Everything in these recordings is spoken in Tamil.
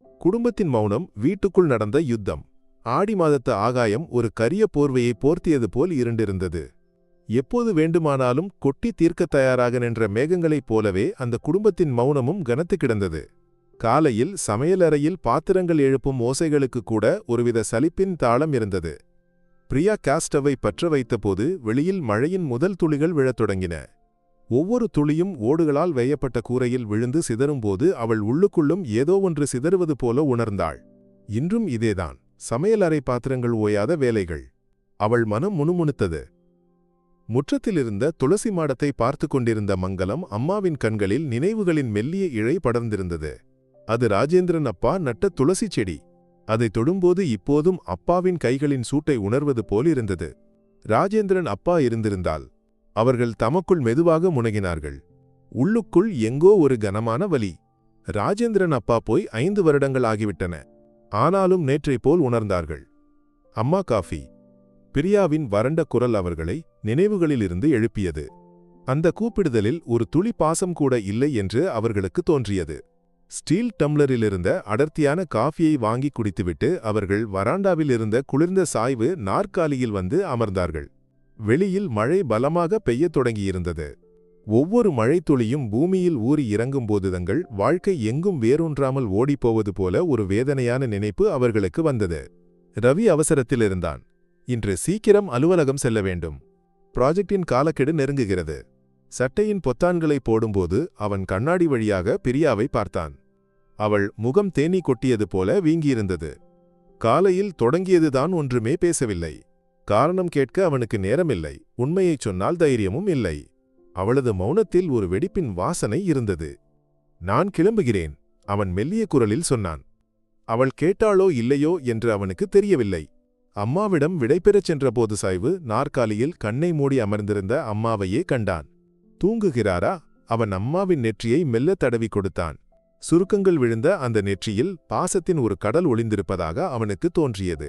குடும்பத்தின் மௌனம் வீட்டுக்குள் நடந்த யுத்தம். ஆடி மாதத்து ஆகாயம் ஒரு கரிய போர்வையை போர்த்தியது போல் இருண்டிருந்தது. எப்போது வேண்டுமானாலும் கொட்டி தீர்க்கத் தயாராக நின்ற மேகங்களைப் போலவே அந்த குடும்பத்தின் மௌனமும் கனத்து கிடந்தது. காலையில் சமையலறையில் பாத்திரங்கள் எழுப்பும் ஓசைகளுக்கு கூட ஒருவித சலிப்பின் தாளம் இருந்தது. பிரியா கேஸ்டவை பற்ற வைத்தபோது வெளியில் மழையின் முதல் துளிகள் விழத் தொடங்கின. ஒவ்வொரு துளியும் ஓடுகளால் வேயப்பட்ட கூரையில் விழுந்து சிதறும்போது அவள் உள்ளுக்குள்ளும் ஏதோ ஒன்று சிதறுவது போல உணர்ந்தாள். இன்றும் இதேதான், சமையலறை பாத்திரங்கள் ஓயாத வேலைகள். அவள் மனம் முணுமுணுத்தது. முற்றத்திலிருந்த துளசி மாடத்தை பார்த்து கொண்டிருந்த மங்கலம் அம்மாவின் கண்களில் நினைவுகளின் மெல்லிய இழை படர்ந்திருந்தது. அது ராஜேந்திரன் அப்பா நட்ட துளசி செடி. அதை தொடும்போது இப்போதும் அப்பாவின் கைகளின் சூட்டை உணர்வது போலிருந்தது. ராஜேந்திரன் அப்பா இருந்திருந்தால். அவர்கள் தமக்குள் மெதுவாக முனகினார்கள். உள்ளுக்குள் எங்கோ ஒரு கனமான வலி. ராஜேந்திரன் அப்பா போய் 5 வருடங்கள் ஆகிவிட்டன. ஆனாலும் நேற்றைப் போல் உணர்ந்தார்கள். அம்மா காஃபி. பிரியாவின் வறண்ட குரல் அவர்களை நினைவுகளிலிருந்து எழுப்பியது. அந்த கூப்பிடுதலில் ஒரு துளி பாசம் கூட இல்லை என்று அவர்களுக்கு தோன்றியது. ஸ்டீல் டம்ளரிலிருந்த அடர்த்தியான காஃபியை வாங்கி குடித்துவிட்டு அவர்கள் வராண்டாவில் இருந்த குளிர்ந்த சாய்வு நாற்காலியில் வந்து அமர்ந்தார்கள். வெளியில் மழை பலமாக பெய்யத் தொடங்கியிருந்தது. ஒவ்வொரு மழைத்துளியும் பூமியில் ஊறி இறங்கும்போது தங்கள் வாழ்க்கை எங்கும் வேரூன்றாமல் ஓடிப்போவது போல ஒரு வேதனையான நினைப்பு அவர்களுக்கு வந்தது. ரவி அவசரத்தில் இருந்தான். இன்று சீக்கிரம் அலுவலகம் செல்ல வேண்டும். ப்ராஜெக்டின் காலக்கெடு நெருங்குகிறது. சட்டையின் பொத்தான்களை போடும்போது அவன் கண்ணாடி வழியாக பிரியாவை பார்த்தான். அவள் முகம் தேனீ கொட்டியது போல வீங்கியிருந்தது. காலையில் தொடங்கியதுதான் ஒன்றுமே பேசவில்லை. காரணம் கேட்க அவனுக்கு நேரமில்லை. உண்மையைச் சொன்னால் தைரியமும் இல்லை. அவளது மௌனத்தில் ஒரு வெடிப்பின் வாசனை இருந்தது. நான் கிளம்புகிறேன், அவன் மெல்லிய குரலில் சொன்னான். அவள் கேட்டாளோ இல்லையோ என்று அவனுக்கு தெரியவில்லை. அம்மாவிடம் விடைபெறச் சென்றபோது சாய்வு நாற்காலியில் கண்ணை மூடி அமர்ந்திருந்த அம்மாவையே கண்டான். தூங்குகிறாரா? அவன் அம்மாவின் நெற்றியை மெல்ல தடவி கொடுத்தான். சுருக்கங்கள் விழுந்த அந்த நெற்றியில் பாசத்தின் ஒரு கடல் ஒளிந்திருப்பதாக அவனுக்கு தோன்றியது.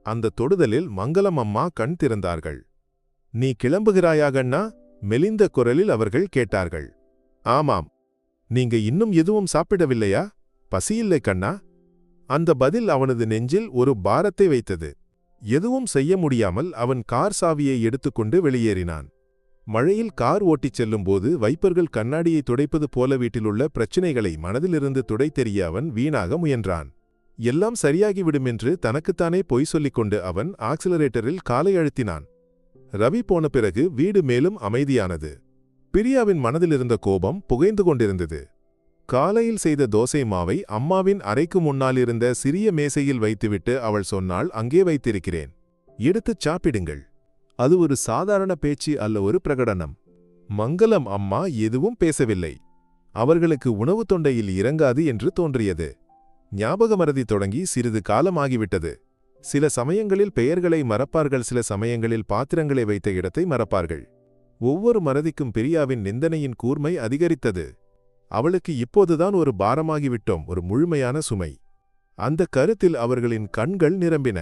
அந்த தொடுதலில் மங்கலம் அம்மா கண் திறந்தார்கள். நீ கிளம்புகிறாயாகண்ணா? மெலிந்த குரலில் அவர்கள் கேட்டார்கள். ஆமாம். நீங்க இன்னும் எதுவும் சாப்பிடவில்லையா? பசியில்லை கண்ணா. அந்த பதில் அவனது நெஞ்சில் ஒரு பாரத்தை வைத்தது. எதுவும் செய்ய முடியாமல் அவன் கார் சாவியை எடுத்துக்கொண்டு வெளியேறினான். மழையில் கார் ஓட்டிச் செல்லும்போது வைப்பர்கள் கண்ணாடியை துடைப்பது போல வீட்டிலுள்ள பிரச்சினைகளை மனதிலிருந்து துடைத்தெறிய அவன் வீணாக முயன்றான். எல்லாம் சரியாகிவிடுமென்று தனக்குத்தானே பொய் சொல்லிக்கொண்டு அவன் ஆக்சிலரேட்டரில் காலை அழுத்தினான். ரவி போன பிறகு வீடு மேலும் அமைதியானது. பிரியாவின் மனதிலிருந்த கோபம் புகைந்து கொண்டிருந்தது. காலையில் செய்த தோசை மாவை அம்மாவின் அறைக்கு முன்னாலிருந்த சிறிய மேசையில் வைத்துவிட்டு அவள் சொன்னாள், அங்கே வைத்திருக்கிறேன், எடுத்துச் சாப்பிடுங்கள். அது ஒரு சாதாரண பேச்சு அல்ல, ஒரு பிரகடனம். மங்கலம் அம்மா எதுவும் பேசவில்லை. அவர்களுக்கு உணவு தொண்டையில் இறங்காது என்று தோன்றியது. ஞாபகமறதி தொடங்கி சிறிது காலமாகிவிட்டது. சில சமயங்களில் பெயர்களை மறப்பார்கள், சில சமயங்களில் பாத்திரங்களை வைத்த இடத்தை மறப்பார்கள். ஒவ்வொரு மறதிக்கும் பிரியாவின் நிந்தனையின் கூர்மை அதிகரித்தது. அவளுக்கு இப்போதுதான் ஒரு பாரமாகிவிட்டோம், ஒரு முழுமையான சுமை. அந்த கருத்தில் அவர்களின் கண்கள் நிரம்பின.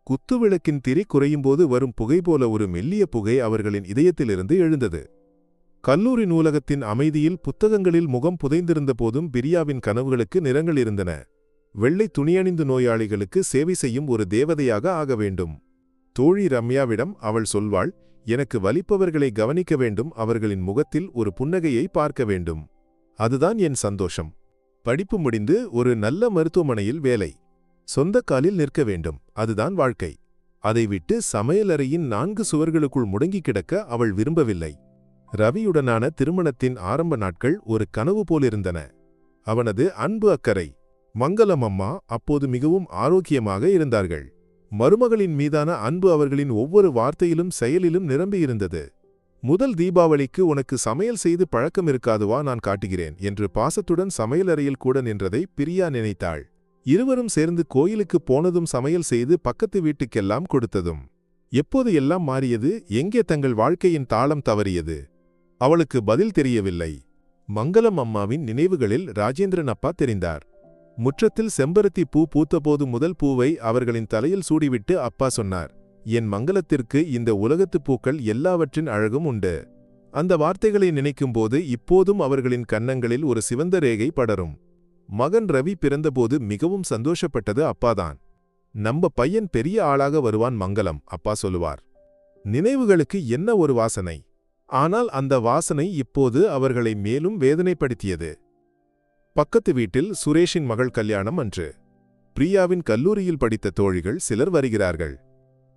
குத்துவிளக்கின் திரி குறையும்போது வரும் புகை போல ஒரு மெல்லிய புகை அவர்களின் இதயத்திலிருந்து எழுந்தது. கல்லூரி நூலகத்தின் அமைதியில் புத்தகங்களில் முகம் புதைந்திருந்த போதும் பிரியாவின் கனவுகளுக்கு நிறங்கள் இருந்தன. வெள்ளை துணியணிந்து நோயாளிகளுக்கு சேவை செய்யும் ஒரு தேவதையாக ஆக வேண்டும். தோழி ரம்யாவிடம் அவள் சொல்வாள், எனக்கு வலிப்பவர்களை கவனிக்க வேண்டும், அவர்களின் முகத்தில் ஒரு புன்னகையை பார்க்க வேண்டும். அதுதான் என் சந்தோஷம். படிப்பு முடிந்து ஒரு நல்ல மருத்துவமனையில் வேலை. சொந்த காலில் நிற்க வேண்டும், அதுதான் வாழ்க்கை. அதை விட்டு சமையலறையின் 4 சுவர்களுக்குள் முடங்கி கிடக்க அவள் விரும்பவில்லை. ரவியுடனான திருமணத்தின் ஆரம்ப நாட்கள் ஒரு கனவு போலிருந்தன. அவனது அன்பு, அக்கறை. மங்கலம் அம்மா அப்போது மிகவும் ஆரோக்கியமாக இருந்தார்கள். மருமகளின் மீதான அன்பு அவர்களின் ஒவ்வொரு வார்த்தையிலும் செயலிலும் நிரம்பியிருந்தது. முதல் தீபாவளிக்கு உனக்கு சமையல் செய்து பழக்கம் இருக்காதுவா, நான் காட்டுகிறேன் என்று பாசத்துடன் சமையலறையில் கூட நின்றதை பிரியா நினைத்தாள். இருவரும் சேர்ந்து கோயிலுக்கு போனதும் சமையல் செய்து பக்கத்து வீட்டுக்கெல்லாம் கொடுத்ததும். எப்போது எல்லாம் மாறியது? எங்கே தங்கள் வாழ்க்கையின் தாளம் தவறியது? அவளுக்கு பதில் தெரியவில்லை. மங்கலம் அம்மாவின் நினைவுகளில் ராஜேந்திரன் அப்பா தெரிந்தார். முற்றத்தில் செம்பருத்தி பூ பூத்தபோது முதல் பூவை அவர்களின் தலையில் சூடிவிட்டு அப்பா சொன்னார், என் மங்கலத்திற்கு இந்த உலகத்து பூக்கள் எல்லாவற்றின் அழகும் உண்டு. அந்த வார்த்தைகளை நினைக்கும்போது இப்போதும் அவர்களின் கன்னங்களில் ஒரு சிவந்த ரேகை படரும். மகன் ரவி பிறந்தபோது மிகவும் சந்தோஷப்பட்டது அப்பாதான். நம்ம பையன் பெரிய ஆளாக வருவான் மங்களம், அப்பா சொல்லுவார். நினைவுகளுக்கு என்ன ஒரு வாசனை! ஆனால் அந்த வாசனை இப்போது அவர்களை மேலும் வேதனைப்படுத்தியது. பக்கத்து வீட்டில் சுரேஷின் மகள் கல்யாணம் அன்று. பிரியாவின் கல்லூரியில் படித்த தோழிகள் சிலர் வருகிறார்கள்.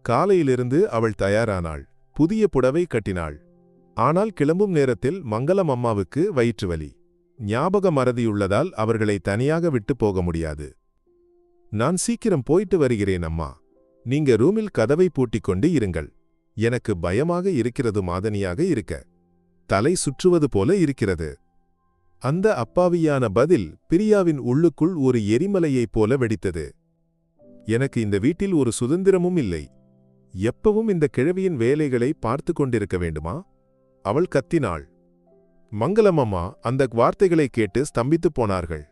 காலையிலிருந்து அவள் தயாரானாள், புதிய புடவை கட்டினாள். ஆனால் கிளம்பும் நேரத்தில் மங்களம் அம்மாவுக்கு வயிற்றுவலி. ஞாபக மறதியுள்ளதால் அவர்களை தனியாக விட்டு போக முடியாது. நான் சீக்கிரம் போயிட்டு வருகிறேன் அம்மா. நீங்க ரூமில் கதவை பூட்டிக் கொண்டு இருங்கள். எனக்கு பயமாக இருக்கிறது, மாதனியாக இருக்க. தலை சுற்றுவது போல இருக்கிறது. அந்த அப்பாவியான பதில் பிரியாவின் உள்ளுக்குள் ஒரு எரிமலையைப் போல வெடித்தது. எனக்கு இந்த வீட்டில் ஒரு சுதந்திரமும் இல்லை. எப்பவும் இந்த கிழவியின் வேலைகளை பார்த்து கொண்டிருக்க வேண்டுமா? அவள் கத்தினாள். மங்களம் அம்மா அந்த வார்த்தைகளை கேட்டு ஸ்தம்பித்துப் போனார்கள்.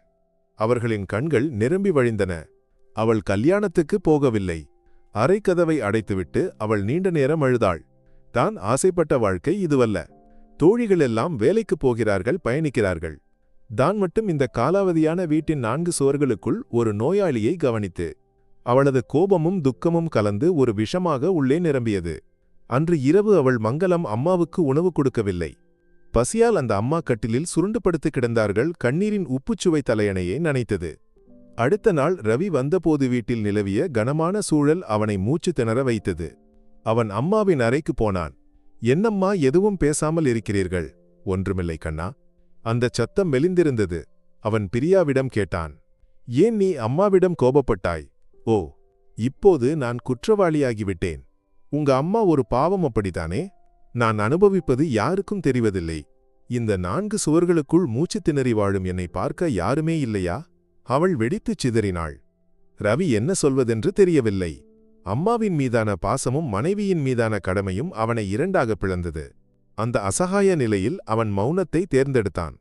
அவர்களின் கண்கள் நிரம்பி வழிந்தன. அவள் கல்யாணத்துக்கு போகவில்லை. அரைக்கதவை அடைத்துவிட்டு அவள் நீண்ட நேரம் அழுதாள். தான் ஆசைப்பட்ட வாழ்க்கை இதுவல்ல. தோழிகளெல்லாம் வேலைக்குப் போகிறார்கள், பயணிக்கிறார்கள். தான் மட்டும் இந்த காலாவதியான வீட்டின் 4 சுவர்களுக்குள் ஒரு நோயாளியை கவனித்து. அவளது கோபமும் துக்கமும் கலந்து ஒரு விஷமாக உள்ளே நிரம்பியது. அன்று இரவு அவள் மங்களம் அம்மாவுக்கு உணவு கொடுக்கவில்லை. பசியால் அந்த அம்மா கட்டிலில் சுருண்டு படுத்து கிடந்தார்கள். கண்ணீரின் உப்புச்சுவை தலையணையை நனைத்தது. அடுத்த நாள் ரவி வந்தபோது வீட்டில் நிலவிய கனமான சூழல் அவனை மூச்சு திணற வைத்தது. அவன் அம்மாவின் அறைக்கு போனான். என்னம்மா எதுவும் பேசாமல் இருக்கிறீர்கள்? ஒன்றுமில்லை கண்ணா. அந்த சத்தம் மெலிந்திருந்தது. அவன் பிரியாவிடம் கேட்டான். ஏன் நீ அம்மாவிடம் கோபப்பட்டாய்? ஓ, இப்போது நான் குற்றவாளியாகிவிட்டேன். உங்க அம்மா ஒரு பாவம், அப்படித்தானே? நான் அனுபவிப்பது யாருக்கும் தெரிவதில்லை. இந்த 4 சுவர்களுக்குள் மூச்சு திணறி வாழும் என்னை பார்க்க யாருமே இல்லையா? அவள் வெடித்துச் சிதறினாள். ரவி என்ன சொல்வதென்று தெரியவில்லை. அம்மாவின் மீதான பாசமும் மனைவியின் மீதான கடமையும் அவனை இரண்டாக பிளந்தது. அந்த அசகாய நிலையில் அவன் மௌனத்தை தேர்ந்தெடுத்தான்.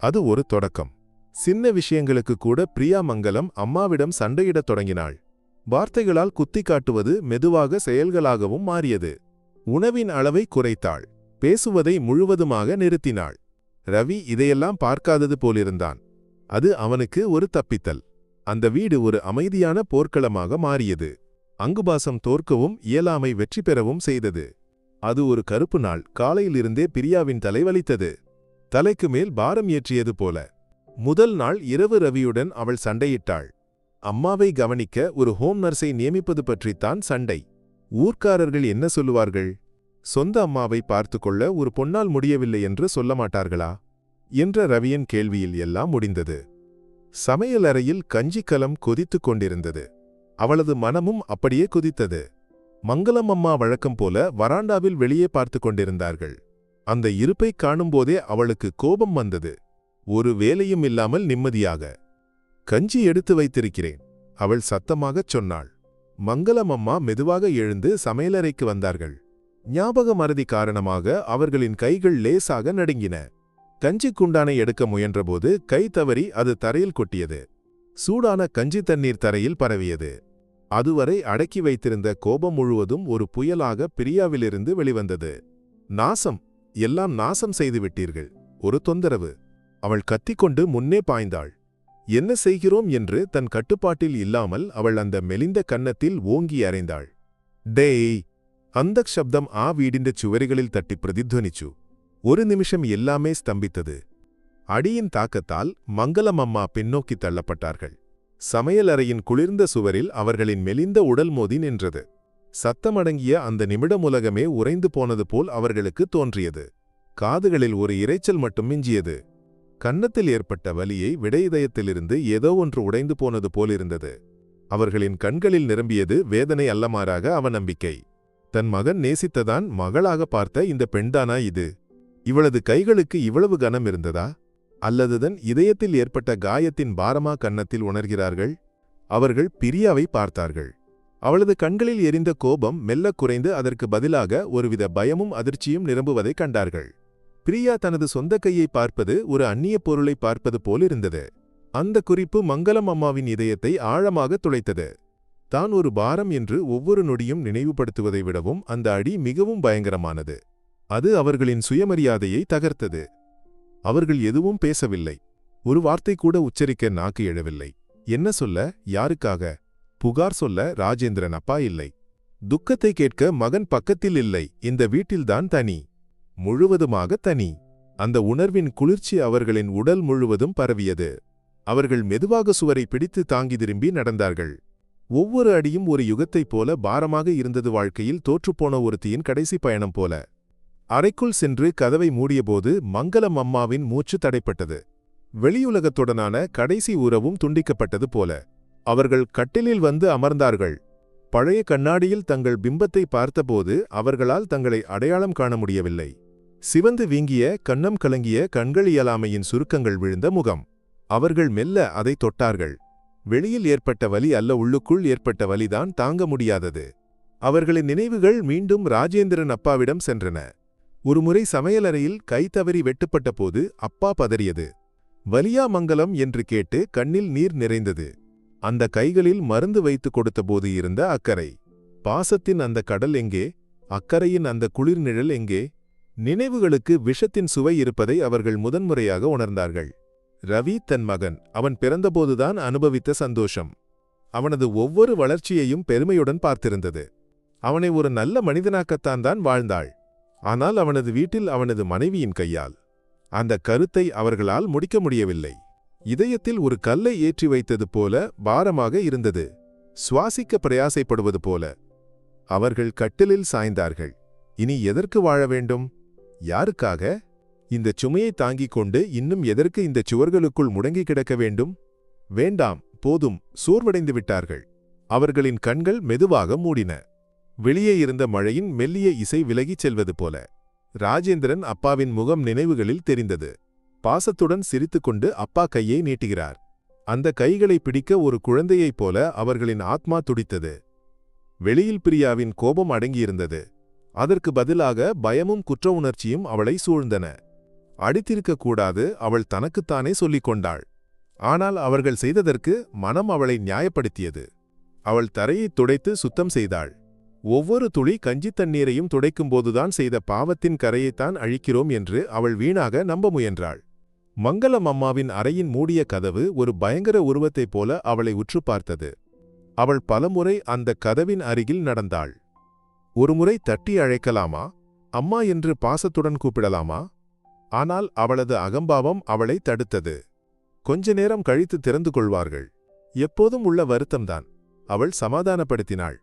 அது ஒரு தொடக்கம். சின்ன விஷயங்களுக்கு கூட பிரியா மங்களம் அம்மாவிடம் சண்டையிடத் தொடங்கினாள். வார்த்தைகளால் குத்தி காட்டுவது மெதுவாக செயல்களாகவும் மாறியது. உணவின் அளவை குறைத்தாள். பேசுவதை முழுவதுமாக நிறுத்தினாள். ரவி இதையெல்லாம் பார்க்காதது போலிருந்தான். அது அவனுக்கு ஒரு தப்பித்தல். அந்த வீடு ஒரு அமைதியான போர்க்களமாக மாறியது. அங்குபாசம் தோற்கவும் இயலாமை வெற்றி பெறவும் செய்தது. அது ஒரு கருப்பு நாள். காலையிலிருந்தே பிரியாவின் தலை வலித்தது. தலைக்கு மேல் பாரம் ஏற்றியது போல. முதல் நாள் இரவு ரவியுடன் அவள் சண்டையிட்டாள். அம்மாவை கவனிக்க ஒரு ஹோம் நர்ஸை நியமிப்பது பற்றித்தான் சண்டை. ஊர்க்காரர்கள் என்ன சொல்லுவார்கள்? சொந்த அம்மாவை பார்த்து கொள்ள ஒரு பொன்னால் முடியவில்லை என்று சொல்ல மாட்டார்களா என்ற ரவியின் கேள்வியில் எல்லாம் முடிந்தது. சமையலறையில் கஞ்சிக்கலம் கொதித்துக் கொண்டிருந்தது. அவளது மனமும் அப்படியே கொதித்தது. மங்களம் அம்மா வழக்கம் போல வராண்டாவில் வெளியே பார்த்து கொண்டிருந்தார்கள். அந்த இருப்பை காணும்போதே அவளுக்கு கோபம் வந்தது. ஒரு வேலையும் இல்லாமல் நிம்மதியாக. கஞ்சி எடுத்து வைத்திருக்கிறேன், அவள் சத்தமாகச் சொன்னாள். மங்களம் அம்மா மெதுவாக எழுந்து சமையலறைக்கு வந்தார்கள். ஞாபக மறதி காரணமாக அவர்களின் கைகள் லேசாக நடுங்கின. கஞ்சி குண்டானை எடுக்க முயன்றபோது கை தவறி அது தரையில் கொட்டியது. சூடான கஞ்சி தண்ணீர் தரையில் பரவியது. அதுவரை அடக்கி வைத்திருந்த கோபம் முழுவதும் ஒரு புயலாக பிரியாவிலிருந்து வெளிவந்தது. நாசம், எல்லாம் நாசம் செய்துவிட்டீர்கள். ஒரு தொந்தரவு. அவள் கத்திக்கொண்டு முன்னே பாய்ந்தாள். என்ன செய்கிறோம் என்று தன் கட்டுப்பாட்டில் இல்லாமல் அவள் அந்த மெலிந்த கன்னத்தில் ஓங்கி அறைந்தாள். டேய்! அந்தக் சப்தம் ஆ வீடின் சுவரிகளில் தட்டி பிரதித்வனிச்சு. ஒரு நிமிஷம் எல்லாமே ஸ்தம்பித்தது. அடியின் தாக்கத்தால் மங்களம் அம்மா பின்னோக்கி தள்ளப்பட்டார்கள். சமையலறையின் குளிர்ந்த சுவரில் அவர்களின் மெலிந்த உடல் மோதி நின்றது. சத்தமடங்கிய அந்த நிமிடம் உலகமே உறைந்து போனது போல் அவர்களுக்கு தோன்றியது. காதுகளில் ஒரு இரைச்சல் மட்டும் மிஞ்சியது. கன்னத்தில் ஏற்பட்ட வலியை விட இதயத்திலிருந்து ஏதோ ஒன்று உடைந்து போனது போலிருந்தது. அவர்களின் கண்களில் நிரம்பியது வேதனை அல்லமாறாக அவநம்பிக்கை. தன் மகன் நேசித்ததான் மகளாக பார்த்த இந்த பெண்தானா இது? இவளது கைகளுக்கு இவ்வளவு கனம் இருந்ததா? அல்லதுதன் இதயத்தில் ஏற்பட்ட காயத்தின் பாரமா கன்னத்தில் உணர்கிறார்கள்? அவர்கள் பிரியாவை பார்த்தார்கள். அவளது கண்களில் எரிந்த கோபம் மெல்லக் குறைந்து அதற்கு பதிலாக ஒருவித பயமும் அதிர்ச்சியும் நிரம்புவதைக் கண்டார்கள். பிரியா தனது சொந்த கையை பார்ப்பது ஒரு அந்நிய பொருளை பார்ப்பது போலிருந்தது. அந்த குறிப்பு மங்களம் அம்மாவின் இதயத்தை ஆழமாக துளைத்தது. தான் ஒரு பாரம் என்று ஒவ்வொரு நொடியும் நினைவுபடுத்துவதை விடவும் அந்த அடி மிகவும் பயங்கரமானது. அது அவர்களின் சுயமரியாதையை தகர்த்தது. அவர்கள் எதுவும் பேசவில்லை. ஒரு வார்த்தை கூட உச்சரிக்க நாக்கு எழவில்லை. என்ன சொல்ல, யாருக்காக? புகார் சொல்ல ராஜேந்திரன் அப்பா இல்லை. துக்கத்தை கேட்க மகன் பக்கத்தில் இல்லை. இந்த வீட்டில்தான் தனி, முழுவதுமாக தனி. அந்த உணர்வின் குளிர்ச்சி அவர்களின் உடல் முழுவதும் பரவியது. அவர்கள் மெதுவாக சுவரை பிடித்து தாங்கி திரும்பி நடந்தார்கள். ஒவ்வொரு அடியும் ஒரு யுகத்தைப் போல பாரமாக இருந்தது. வாழ்க்கையில் தோற்றுப்போன ஒருத்தியின் கடைசி பயணம் போல. அறைக்குள் சென்று கதவை மூடியபோது மங்களம் அம்மாவின் மூச்சு தடைப்பட்டது. வெளியுலகத்துடனான கடைசி உறவும் துண்டிக்கப்பட்டது போல. அவர்கள் கட்டிலில் வந்து அமர்ந்தார்கள். பழைய கண்ணாடியில் தங்கள் பிம்பத்தை பார்த்தபோது அவர்களால் தங்களை அடையாளம் காண முடியவில்லை. சிவந்து வீங்கிய, கன்னம் கலங்கிய கண்கள், இயலாமையின் சுருக்கங்கள் விழுந்த முகம். அவர்கள் மெல்ல அதை தொட்டார்கள். வெளியில் ஏற்பட்ட வலி அல்ல, உள்ளுக்குள் ஏற்பட்ட வலிதான் தாங்க முடியாதது. அவர்களின் நினைவுகள் மீண்டும் ராஜேந்திரன் அப்பாவிடம் சென்றன. ஒருமுறை சமையலறையில் கை தவறி வெட்டுப்பட்ட போது அப்பா பதறியது. வலியா மங்கலம் என்று கேட்டு கண்ணில் நீர் நிறைந்தது. அந்த கைகளில் மருந்து வைத்து கொடுத்தபோது இருந்த அக்கறை. பாசத்தின் அந்த கடல் எங்கே? அக்கறையின் அந்த குளிர் நிழல் எங்கே? நினைவுகளுக்கு விஷத்தின் சுவை இருப்பதை அவர்கள் முதன்முறையாக உணர்ந்தார்கள். ரவி தன் மகன், அவன் பிறந்தபோதுதான் அனுபவித்த சந்தோஷம். அவனது ஒவ்வொரு வளர்ச்சியையும் பெருமையுடன் பார்த்திருந்தது. அவனை ஒரு நல்ல மனிதனாக்கத்தான் தான் வாழ்ந்தாள். ஆனால் அவனது வீட்டில் அவனது மனைவியின் கையால் அந்த கருத்தை அவர்களால் முடிக்க முடியவில்லை. இதயத்தில் ஒரு கல்லை ஏற்றி வைத்தது போல பாரமாக இருந்தது. சுவாசிக்க பிரயாசைப்படுவது போல. அவர்கள் கட்டிலில் சாய்ந்தார்கள். இனி எதற்கு வாழ வேண்டும்? யாருக்காக? இந்த சுமையை தாங்கிக் கொண்டு இன்னும் எதற்கு இந்த சுவர்களுக்குள் முடங்கி கிடக்க வேண்டும்? வேண்டாம், போதும். சோர்வடைந்து விட்டார்கள். அவர்களின் கண்கள் மெதுவாக மூடின. வெளியே இருந்த மழையின் மெல்லிய இசை விலகிச் செல்வது போல. ராஜேந்திரன் அப்பாவின் முகம் நினைவுகளில் தெரிந்தது. பாசத்துடன் சிரித்துக்கொண்டு அப்பா கையை நீட்டுகிறார். அந்த கைகளை பிடிக்க ஒரு குழந்தையைப் போல அவர்களின் ஆத்மா துடித்தது. வெளியில் பிரியாவின் கோபம் அடங்கியிருந்தது. அதற்கு பதிலாக பயமும் குற்ற உணர்ச்சியும் அவளை சூழ்ந்தன. அடித்திருக்கக்கூடாது, அவள் தனக்குத்தானே சொல்லிக் கொண்டாள். ஆனால் அவர்கள் செய்ததற்கு மனம் அவளை நியாயப்படுத்தியது. அவள் தரையை துடைத்து சுத்தம் செய்தாள். ஒவ்வொரு துளி கஞ்சித் தண்ணீரையும் துடைக்கும்போதுதான் செய்த பாவத்தின் கரையைத்தான் அழிக்கிறோம் என்று அவள் வீணாக நம்ப முயன்றாள். மங்களம் அம்மாவின் அறையின் மூடிய கதவு ஒரு பயங்கர உருவத்தைப் போல அவளை உற்று பார்த்தது. அவள் பலமுறை அந்த கதவின் அருகில் நடந்தாள். ஒருமுறை தட்டி அழைக்கலாமா, அம்மா என்று பாசத்துடன் கூப்பிடலாமா? ஆனால் அவளது அகம்பாவம் அவளை தடுத்தது. கொஞ்ச நேரம் கழித்து திறந்து கொள்வார்கள். எப்போதும் உள்ள வருத்தம்தான். அவள் சமாதானப்படுத்தினாள்.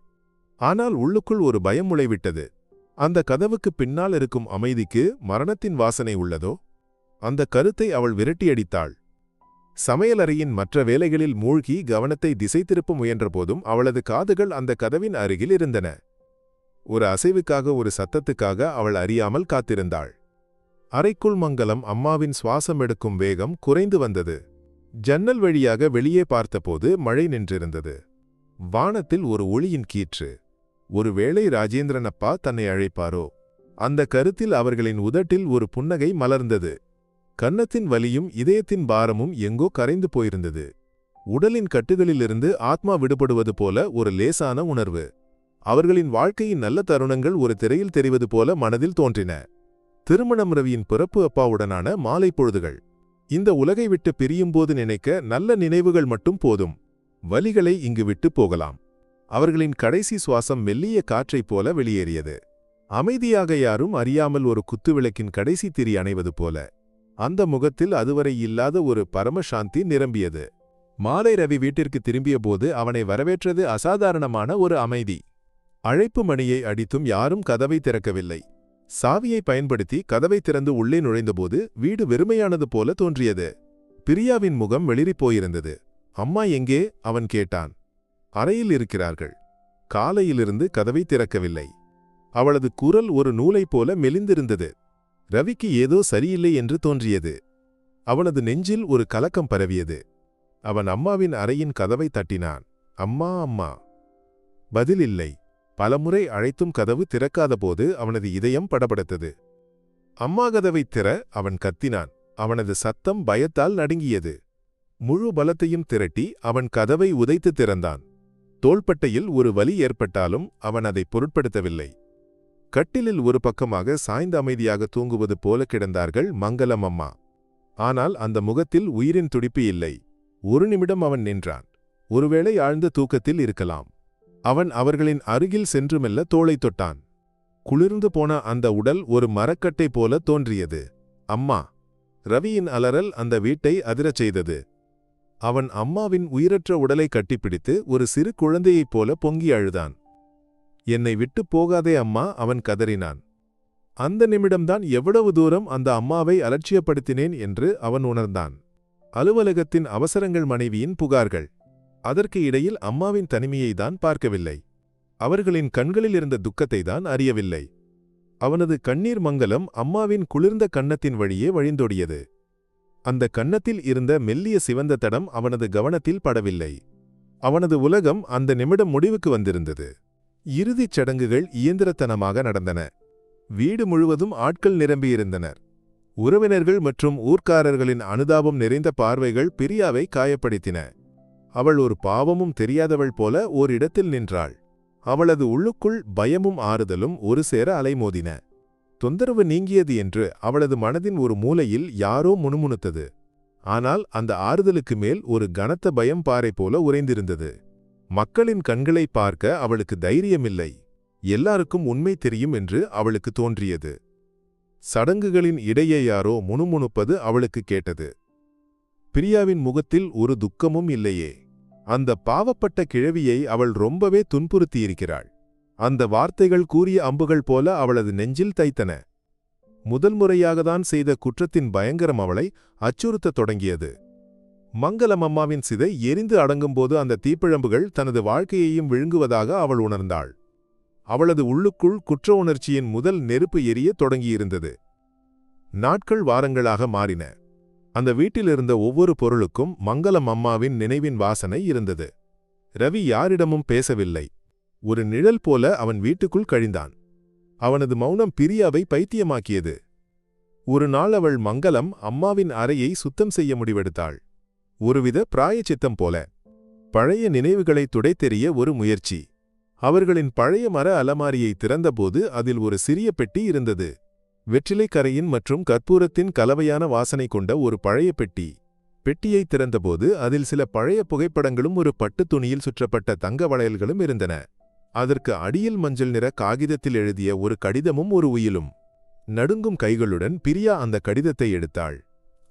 ஆனால் உள்ளுக்குள் ஒரு பயம் முளைவிட்டது. அந்த கதவுக்கு பின்னால் இருக்கும் அமைதிக்கு மரணத்தின் வாசனை உள்ளதோ? அந்த கருத்தை அவள் விரட்டியடித்தாள். சமையலறையின் மற்ற வேலைகளில் மூழ்கி கவனத்தை திசை திருப்ப முயன்றபோதும் அவளது காதுகள் அந்த கதவின் அருகில் இருந்தன. ஒரு அசைவுக்காக, ஒரு சத்தத்துக்காக அவள் அறியாமல் காத்திருந்தாள். அறைக்குள் மங்களம் அம்மாவின் சுவாசம் எடுக்கும் வேகம் குறைந்து வந்தது. ஜன்னல் வழியாக வெளியே பார்த்தபோது மழை நின்றிருந்தது. வானத்தில் ஒரு ஒளியின் கீற்று. ஒருவேளை ராஜேந்திரன் அப்பா தன்னை அழைப்பாரோ? அந்த கருத்தில் அவர்களின் உதட்டில் ஒரு புன்னகை மலர்ந்தது. கன்னத்தின் வலியும் இதயத்தின் பாரமும் எங்கோ கரைந்து போயிருந்தது. உடலின் கட்டுகளிலிருந்து ஆத்மா விடுபடுவது போல ஒரு லேசான உணர்வு. அவர்களின் வாழ்க்கையின் நல்ல தருணங்கள் ஒரு திரையில் தெரிவது போல மனதில் தோன்றின. திருமணம், ரவியின் பிறப்பு, அப்பாவுடனான மாலை பொழுதுகள். இந்த உலகை விட்டு பிரியும்போது நினைக்க நல்ல நினைவுகள் மட்டும் போதும். வலிகளை இங்கு விட்டு போகலாம். அவர்களின் கடைசி சுவாசம் மெல்லிய காற்றைப் போல வெளியேறியது. அமைதியாக, யாரும் அறியாமல் ஒரு குத்துவிளக்கின் கடைசி திரி அணைவது போல. அந்த முகத்தில் அதுவரை இல்லாத ஒரு பரமசாந்தி நிரம்பியது. மாலை ரவி வீட்டிற்கு திரும்பியபோது அவனை வரவேற்றது அசாதாரணமான ஒரு அமைதி. அழைப்பு மணியை அடித்தும் யாரும் கதவை திறக்கவில்லை. சாவியை பயன்படுத்தி கதவை திறந்து உள்ளே நுழைந்தபோது வீடு வெறுமையானது போல தோன்றியது. பிரியாவின் முகம் வெளிறிப் போயிருந்தது. அம்மா எங்கே? அவன் கேட்டான். அறையில் இருக்கிறார்கள். காலையிலிருந்து கதவை திறக்கவில்லை. அவளது குரல் ஒரு நூலைப் போல மெலிந்திருந்தது. ரவிக்கு ஏதோ சரியில்லை என்று தோன்றியது. அவனது நெஞ்சில் ஒரு கலக்கம் பரவியது. அவன் அம்மாவின் அறையின் கதவை தட்டினான். அம்மா, அம்மா. பதில் இல்லை. பலமுறை அழைத்தும் கதவு திறக்காதபோது அவனது இதயம் படபடத்தது. அம்மா, கதவைத் திற, அவன் கத்தினான். அவனது சத்தம் பயத்தால் நடுங்கியது. முழு பலத்தையும் திரட்டி அவன் கதவை உதைத்து திறந்தான். தோள்பட்டையில் ஒரு வலி ஏற்பட்டாலும் அவன் அதை பொருட்படுத்தவில்லை. கட்டிலில் ஒரு பக்கமாக சாய்ந்து அமைதியாக தூங்குவது போல கிடந்தார்கள் மங்களம் அம்மா. ஆனால் அந்த முகத்தில் உயிரின் துடிப்பு இல்லை. ஒரு நிமிடம் அவன் நின்றான். ஒருவேளை ஆழ்ந்த தூக்கத்தில் இருக்கலாம். அவன் அவர்களின் அருகில் சென்று மெல்ல தோளைத் தொட்டான். குளிர்ந்து போன அந்த உடல் ஒரு மரக்கட்டை போல தோன்றியது. அம்மா! ரவியின் அலறல் அந்த வீட்டை அதிரச் செய்தது. அவன் அம்மாவின் உயிரற்ற உடலை கட்டிப்பிடித்து ஒரு சிறு குழந்தையைப் போல பொங்கி அழுதான். என்னை விட்டுப் போகாதே அம்மா, அவன் கதறினான். அந்த நிமிடம்தான் எவ்வளவு தூரம் அந்த அம்மாவை அலட்சியப்படுத்தினேன் என்று அவன் உணர்ந்தான். அலுவலகத்தின் அவசரங்கள், மனைவியின் புகார்கள். அதற்கு இடையில் அம்மாவின் தனிமையை தான் பார்க்கவில்லை. அவர்களின் கண்களில் இருந்த துக்கத்தை தான் அறியவில்லை. அவனது கண்ணீர் மங்கலம் அம்மாவின் குளிர்ந்த கன்னத்தின் வழியே வழிந்தோடியது. அந்த கன்னத்தில் இருந்த மெல்லிய சிவந்த தடம் அவனது கவனத்தில் படவில்லை. அவனது உலகம் அந்த நிமிடம் முடிவுக்கு வந்திருந்தது. இறுதிச் சடங்குகள் இயந்திரத்தனமாக நடந்தன. வீடு முழுவதும் ஆட்கள் நிரம்பியிருந்தனர். உறவினர்கள் மற்றும் ஊர்க்காரர்களின் அனுதாபம் நிறைந்த பார்வைகள் பிரியாவை காயப்படுத்தின. அவள் ஒரு பாவமும் தெரியாதவள் போல ஓரிடத்தில் நின்றாள். அவளது உள்ளுக்குள் பயமும் ஆறுதலும் ஒரு சேர அலைமோதின. தொந்தரவு நீங்கியது என்று அவளது மனதின் ஒரு மூலையில் யாரோ முணுமுணுத்தது. ஆனால் அந்த ஆறுதலுக்கு மேல் ஒரு கனத்த பயம் பாறை போல உறைந்திருந்தது. மக்களின் கண்களை பார்க்க அவளுக்கு தைரியமில்லை. எல்லாருக்கும் உண்மை தெரியும் என்று அவளுக்கு தோன்றியது. சடங்குகளின் இடையே யாரோ முணுமுணுப்பது அவளுக்கு கேட்டது. பிரியாவின் முகத்தில் ஒரு துக்கமும் இல்லையே. அந்த பாவப்பட்ட கிழவியை அவள் ரொம்பவே துன்புறுத்தியிருக்கிறாள். அந்த வார்த்தைகள் கூறிய அம்புகள் போல அவளது நெஞ்சில் தைத்தன. முதல் முறையாகத்தான் செய்த குற்றத்தின் பயங்கரம் அவளை அச்சுறுத்தத் தொடங்கியது. மங்களம் அம்மாவின் சிதை எரிந்து அடங்கும்போது அந்த தீப்பிழம்புகள் தனது வாழ்க்கையையும் விழுங்குவதாக அவள் உணர்ந்தாள். அவளது உள்ளுக்குள் குற்ற உணர்ச்சியின் முதல் நெருப்பு எரிய தொடங்கியிருந்தது. நாட்கள் வாரங்களாக மாறின. அந்த வீட்டிலிருந்த ஒவ்வொரு பொருளுக்கும் மங்களம் அம்மாவின் நினைவின் வாசனை இருந்தது. ரவி யாரிடமும் பேசவில்லை. ஒரு நிழல் போல அவன் வீட்டுக்குள் கழிந்தான். அவனது மௌனம் பிரியாவை பைத்தியமாக்கியது. ஒரு நாள் அவள் மங்களம் அம்மாவின் அறையை சுத்தம் செய்ய முடிவெடுத்தாள். ஒருவித பிராயச்சித்தம் போல. பழைய நினைவுகளை துடைத்தெறிய ஒரு முயற்சி. அவர்களின் பழைய மர அலமாரியை திறந்தபோது அதில் ஒரு சிறிய பெட்டி இருந்தது. வெற்றிலை கரையின் மற்றும் கற்பூரத்தின் கலவையான வாசனை கொண்ட ஒரு பழைய பெட்டி. பெட்டியை திறந்தபோது அதில் சில பழைய புகைப்படங்களும் ஒரு பட்டுத் துணியில் சுற்றப்பட்ட தங்க வளையல்களும் இருந்தன. அதற்கு அடியில் மஞ்சள் நிற காகிதத்தில் எழுதிய ஒரு கடிதமும் ஒரு உயிலும். நடுங்கும் கைகளுடன் பிரியா அந்த கடிதத்தை எடுத்தாள்.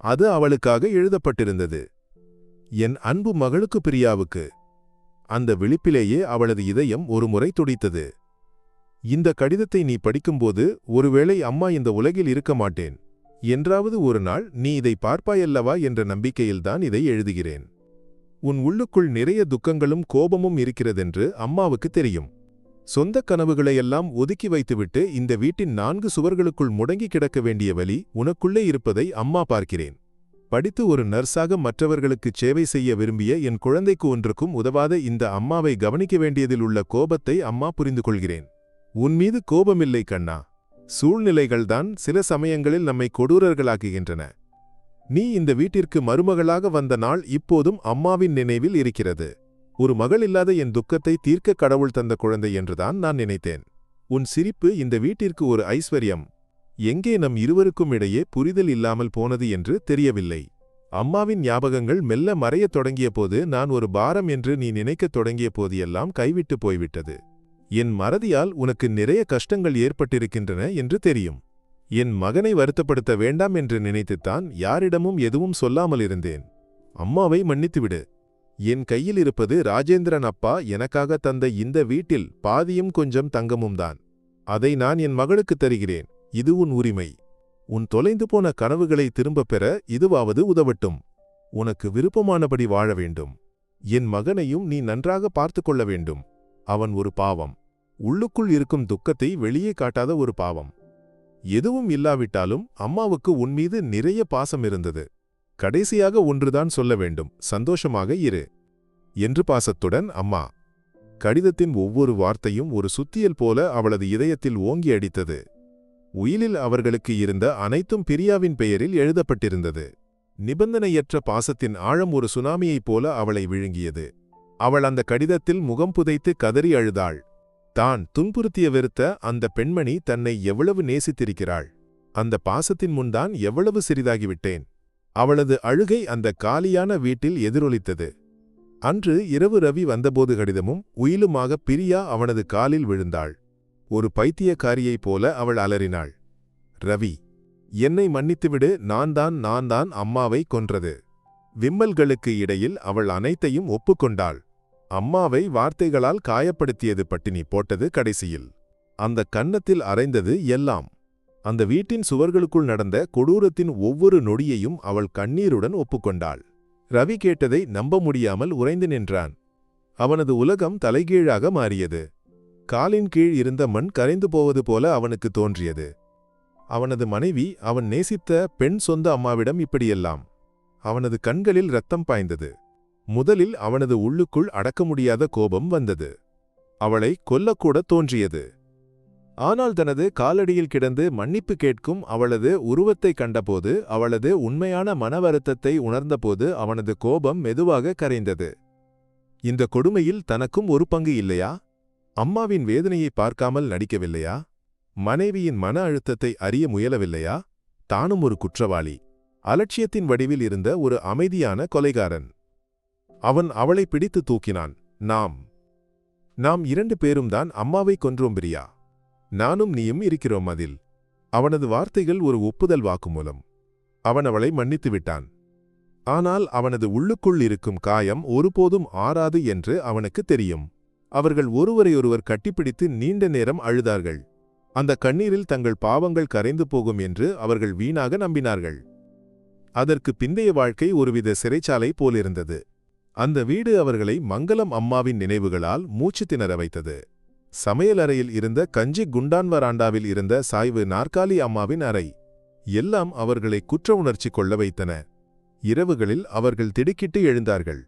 அது அவளுக்காக எழுதப்பட்டிருந்தது. என் அன்பு மகளுக்கு பிரியாவுக்கு. அந்த விழிப்பிலேயே அவளது இதயம் ஒருமுறை துடித்தது. இந்த கடிதத்தை நீ படிக்கும்போது ஒருவேளை அம்மா இந்த உலகில் இருக்க மாட்டேன். என்றாவது ஒரு நாள் நீ இதை பார்ப்பாயல்லவா என்ற நம்பிக்கையில்தான் இதை எழுதுகிறேன். உன் உள்ளுக்குள் நிறைய துக்கங்களும் கோபமும் இருக்கிறதென்று அம்மாவுக்கு தெரியும். சொந்த கனவுகளையெல்லாம் ஒதுக்கி வைத்துவிட்டு இந்த வீட்டின் 4 சுவர்களுக்குள் முடங்கி கிடக்க வேண்டிய வலி உனக்குள்ளே இருப்பதை அம்மா பார்க்கிறேன். படித்து ஒரு நர்ஸாக மற்றவர்களுக்கு சேவை செய்ய விரும்பிய என் குழந்தைக்கு ஒன்றுக்கும் உதவாத இந்த அம்மாவை கவனிக்க வேண்டியதில் உள்ள கோபத்தை அம்மா புரிந்து கொள்கிறேன். உன் மீது கோபமில்லை கண்ணா. சூழ்நிலைகள்தான் சில சமயங்களில் நம்மை கொடூரர்களாக்குகின்றன. நீ இந்த வீட்டிற்கு மருமகளாக வந்த நாள் இப்போதும் அம்மாவின் நினைவில் இருக்கிறது. ஒரு மகள் இல்லாத என் துக்கத்தை தீர்க்க கடவுள் தந்த குழந்தை என்றுதான் நான் நினைத்தேன். உன் சிரிப்பு இந்த வீட்டிற்கு ஒரு ஐஸ்வர்யம். எங்கே நம் இருவருக்கும் இடையே புரிதல் இல்லாமல் போனது என்று தெரியவில்லை. அம்மாவின் ஞாபகங்கள் மெல்ல மறையத் தொடங்கிய போது, நான் ஒரு பாரம் என்று நீ நினைக்கத் தொடங்கிய போதெல்லாம் கைவிட்டு போய்விட்டது. என் மறதியால் உனக்கு நிறைய கஷ்டங்கள் ஏற்பட்டிருக்கின்றன என்று தெரியும். என் மகனை வருத்தப்படுத்த வேண்டாம் என்று நினைத்துத்தான் யாரிடமும் எதுவும் சொல்லாமல் இருந்தேன். அம்மாவை மன்னித்துவிடு. என் கையில் இருப்பது ராஜேந்திரன் அப்பா எனக்காக தந்த இந்த வீட்டில் பாதியும் கொஞ்சம் தங்கமும் தான். அதை நான் என் மகளுக்கு தருகிறேன். இது உன் உரிமை. உன் தொலைந்து போன கனவுகளை திரும்பப் பெற இதுவாவது உதவட்டும். உனக்கு விருப்பமானபடி வாழ வேண்டும். என் மகனையும் நீ நன்றாக பார்த்து கொள்ள வேண்டும். அவன் ஒரு பாவம். உள்ளுக்குள் இருக்கும் துக்கத்தை வெளியே காட்டாத ஒரு பாவம். எதுவும் இல்லாவிட்டாலும் அம்மாவுக்கு உன்மீது நிறைய பாசம் இருந்தது. கடைசியாக ஒன்றுதான் சொல்ல வேண்டும், சந்தோஷமாக இரு என்று பாசத்துடன் அம்மா. கடிதத்தின் ஒவ்வொரு வார்த்தையும் ஒரு சுத்தியல் போல அவளது இதயத்தில் ஓங்கி அடித்தது. உயிலில் அவர்களுக்கு இருந்த அனைத்தும் பிரியாவின் பெயரில் எழுதப்பட்டிருந்தது. நிபந்தனையற்ற பாசத்தின் ஆழம் ஒரு சுனாமியைப் போல அவளை விழுங்கியது. அவள் அந்த கடிதத்தில் முகம் புதைத்து கதறி அழுதாள். தான் துன்புறுத்திய வெறுத்த அந்த பெண்மணி தன்னை எவ்வளவு நேசித்திருக்கிறாள். அந்த பாசத்தின் முன்தான் எவ்வளவு சிறிதாகிவிட்டேன். அவளது அழுகை அந்த காலியான வீட்டில் எதிரொலித்தது. அன்று இரவு ரவி வந்தபோது கடிதமும் உயிலுமாக பிரியா அவனது காலில் விழுந்தாள். ஒரு பைத்தியக்காரியைப் போல அவள் அலறினாள். ரவி, என்னை மன்னித்துவிடு, நான் தான் அம்மாவை கொன்றது. விம்மல்களுக்கு இடையில் அவள் அனைத்தையும் ஒப்புக்கொண்டாள். அம்மாவை வார்த்தைகளால் காயப்படுத்தியது, பட்டினி போட்டது, கடைசியில் அந்த கன்னத்தில் அரைந்தது எல்லாம். அந்த வீட்டின் சுவர்களுக்குள் நடந்த கொடூரத்தின் ஒவ்வொரு நொடியையும் அவள் கண்ணீருடன் ஒப்புக்கொண்டாள். ரவி கேட்டதை நம்ப முடியாமல் உறைந்து நின்றான். அவனது உலகம் தலைகீழாக மாறியது. காலின் கீழ் இருந்த மண் கரைந்து போவது போல அவனுக்கு தோன்றியது. அவனது மனைவி, அவன் நேசித்த பெண், சொந்த அம்மாவிடம் இப்படியெல்லாம். அவனது கண்களில் இரத்தம் பாய்ந்தது. முதலில் அவனது உள்ளுக்குள் அடக்க முடியாத கோபம் வந்தது. அவளை கொல்லக்கூட தோன்றியது. ஆனால் தனது காலடியில் கிடந்து மன்னிப்பு கேட்கும் அவளது உருவத்தை கண்டபோது, அவளது உண்மையான மனவருத்தத்தை உணர்ந்தபோது அவனது கோபம் மெதுவாக கரைந்தது. இந்த கொடுமையில் தனக்கும் ஒரு பங்கு இல்லையா? அம்மாவின் வேதனையை பார்க்காமல் நடிக்கவில்லையா? மனைவியின் மன அழுத்தத்தை அறிய முயலவில்லையா? தானும் ஒரு குற்றவாளி, அலட்சியத்தின் வடிவில் இருந்த ஒரு அமைதியான கொலைகாரன். அவன் அவளை பிடித்து தூக்கினான். நாம் 2 பேரும் தான் அம்மாவை கொன்றோம் பிரியா. நானும் நீயும் இருக்கிறோம் அதில். அவனது வார்த்தைகள் ஒரு ஒப்புதல் வாக்குமூலம். அவன் அவளை மன்னித்து விட்டான். ஆனால் அவனது உள்ளுக்குள் இருக்கும் காயம் ஒருபோதும் ஆறாது என்று அவனுக்கு தெரியும். அவர்கள் ஒருவரையொருவர் கட்டிப்பிடித்து நீண்ட நேரம் அழுதார்கள். அந்த கண்ணீரில் தங்கள் பாவங்கள் கரைந்து போகும் என்று அவர்கள் வீணாக நம்பினார்கள். அதற்கு பிந்தைய வாழ்க்கை ஒருவித சிறைச்சாலை போலிருந்தது. அந்த வீடு அவர்களை மங்களம் அம்மாவின் நினைவுகளால் மூச்சு திணற வைத்தது. சமையலறையில் இருந்த கஞ்சி குண்டான் வராண்டாவில் இருந்த சாய்வு நாற்காலி அம்மாவின் அறை எல்லாம் அவர்களை குற்ற உணர்ச்சி கொள்ள வைத்தன. இரவுகளில் அவர்கள் திடுக்கிட்டு எழுந்தார்கள்.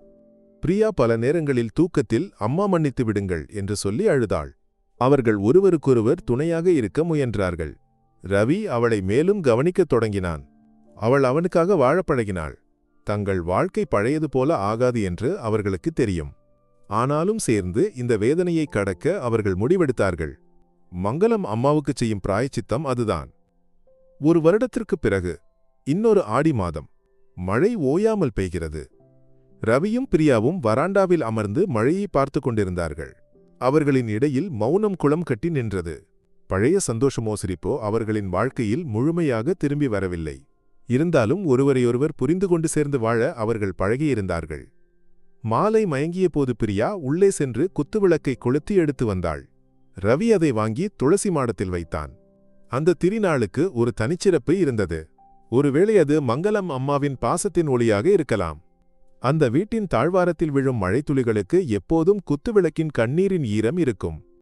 பிரியா பல நேரங்களில் தூக்கத்தில் அம்மா மன்னித்து விடுங்கள் என்று சொல்லி அழுதாள். அவர்கள் ஒருவருக்கொருவர் துணையாக இருக்க முயன்றார்கள். ரவி அவளை மேலும் கவனிக்கத் தொடங்கினான். அவள் அவனுக்காக வாழப் பழகினாள். தங்கள் வாழ்க்கை பழையது போல ஆகாது என்று அவர்களுக்கு தெரியும். ஆனாலும் சேர்ந்து இந்த வேதனையை கடக்க அவர்கள் முடிவெடுத்தார்கள். மங்களம் அம்மாவுக்குச் செய்யும் பிராயச்சித்தம் அதுதான். 1 வருடத்திற்குப் பிறகு இன்னொரு ஆடி மாதம். மழை ஓயாமல் பெய்கிறது. ரவியும் பிரியாவும் வராண்டாவில் அமர்ந்து மழையை பார்த்து கொண்டிருந்தார்கள். அவர்களின் இடையில் மௌனம் குளம் கட்டி நின்றது. பழைய சந்தோஷமோ சிரிப்போ அவர்களின் வாழ்க்கையில் முழுமையாக திரும்பி வரவில்லை. இருந்தாலும் ஒருவரையொருவர் புரிந்து கொண்டு சேர்ந்து வாழ அவர்கள் பழகியிருந்தார்கள். மாலை மயங்கிய போது பிரியா உள்ளே சென்று குத்துவிளக்கை கொளுத்தி எடுத்து வந்தாள். ரவி அதை வாங்கி துளசி மாடத்தில் வைத்தான். அந்த திருநாளுக்கு ஒரு தனிச்சிறப்பு இருந்தது. ஒருவேளை அது மங்களம் அம்மாவின் பாசத்தின் ஒளியாக இருக்கலாம். அந்த வீட்டின் தாழ்வாரத்தில் விழும் மழைத்துளிகளுக்கு எப்போதும் குத்துவிளக்கின் கண்ணீரின் ஈரம் இருக்கும்.